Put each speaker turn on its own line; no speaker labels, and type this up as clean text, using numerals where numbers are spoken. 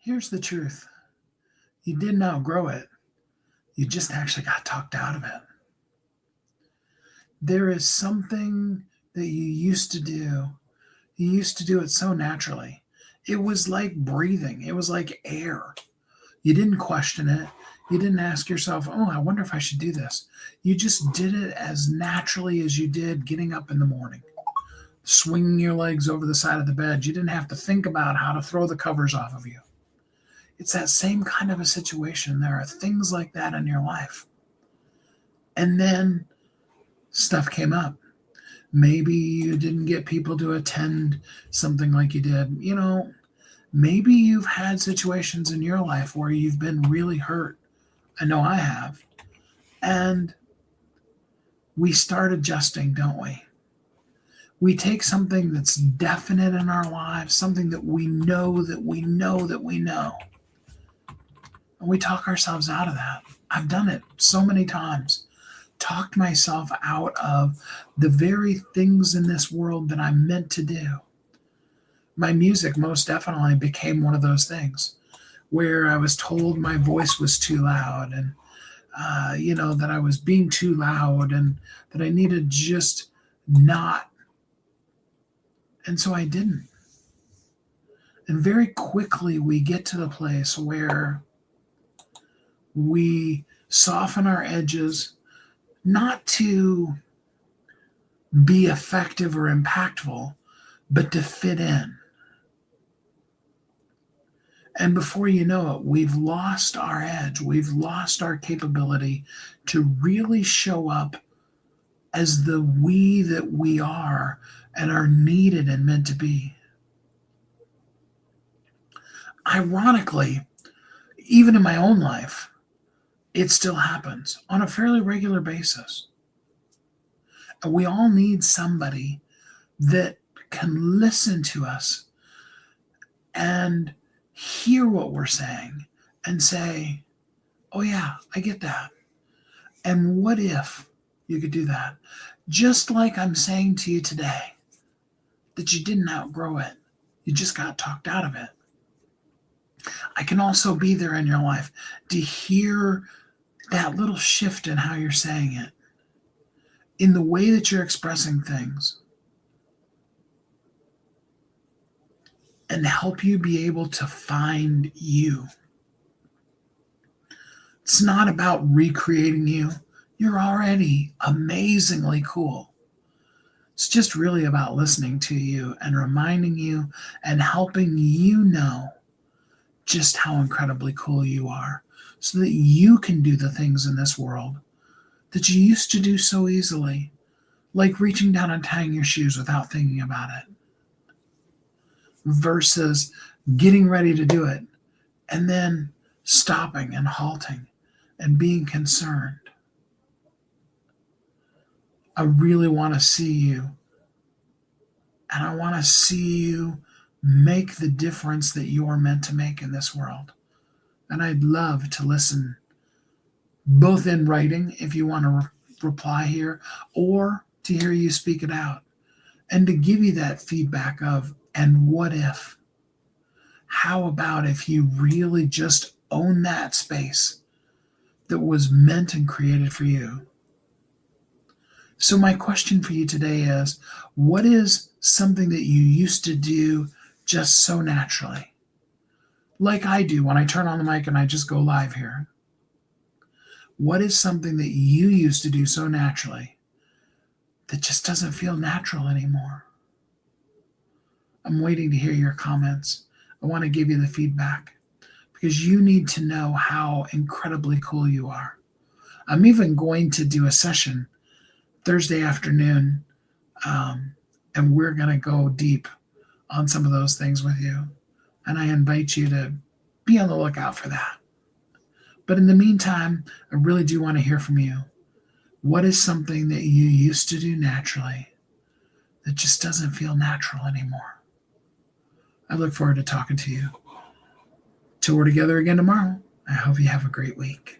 Here's the truth. You didn't outgrow it. You just actually got talked out of it. There is something that you used to do. You used to do it so naturally. It was like breathing. It was like air. You didn't question it. You didn't ask yourself, oh, I wonder if I should do this. You just did it as naturally as you did getting up in the morning, swinging your legs over the side of the bed. You didn't have to think about how to throw the covers off of you. It's that same kind of a situation. There are things like that in your life. And then stuff came up. Maybe you didn't get people to attend something like you did. Maybe you've had situations in your life where you've been really hurt. I know I have. And we start adjusting, don't we? We take something that's definite in our lives, something that we know that we know that we know, and we talk ourselves out of that. I've done it so many times. Talked myself out of the very things in this world that I'm meant to do. My music most definitely became one of those things where I was told my voice was too loud and, that I was being too loud and that I needed just not. And so I didn't. And very quickly we get to the place where we soften our edges, not to be effective or impactful, but to fit in. And before you know it, we've lost our edge. We've lost our capability to really show up as the we that we are and are needed and meant to be. Ironically, even in my own life, it still happens on a fairly regular basis. And we all need somebody that can listen to us and hear what we're saying and say, oh yeah, I get that. And what if you could do that? Just like I'm saying to you today, that you didn't outgrow it. You just got talked out of it. I can also be there in your life to hear that little shift in how you're saying it, in the way that you're expressing things, and help you be able to find you. It's not about recreating you. You're already amazingly cool. It's just really about listening to you and reminding you and helping you know just how incredibly cool you are so that you can do the things in this world that you used to do so easily, like reaching down and tying your shoes without thinking about it, versus getting ready to do it and then stopping and halting and being concerned. I really want to see you, and I want to see you make the difference that you're meant to make in this world. And I'd love to listen, both in writing, if you want to reply here, or to hear you speak it out, and to give you that feedback of, and what if? How about if you really just own that space that was meant and created for you? So my question for you today is, what is something that you used to do just so naturally? Like I do when I turn on the mic and I just go live here. What is something that you used to do so naturally that just doesn't feel natural anymore? I'm waiting to hear your comments. I want to give you the feedback because you need to know how incredibly cool you are. I'm even going to do a session Thursday afternoon, and we're going to go deep on some of those things with you. And I invite you to be on the lookout for that. But in the meantime, I really do want to hear from you. What is something that you used to do naturally that just doesn't feel natural anymore? I look forward to talking to you. Till we're together again tomorrow, I hope you have a great week.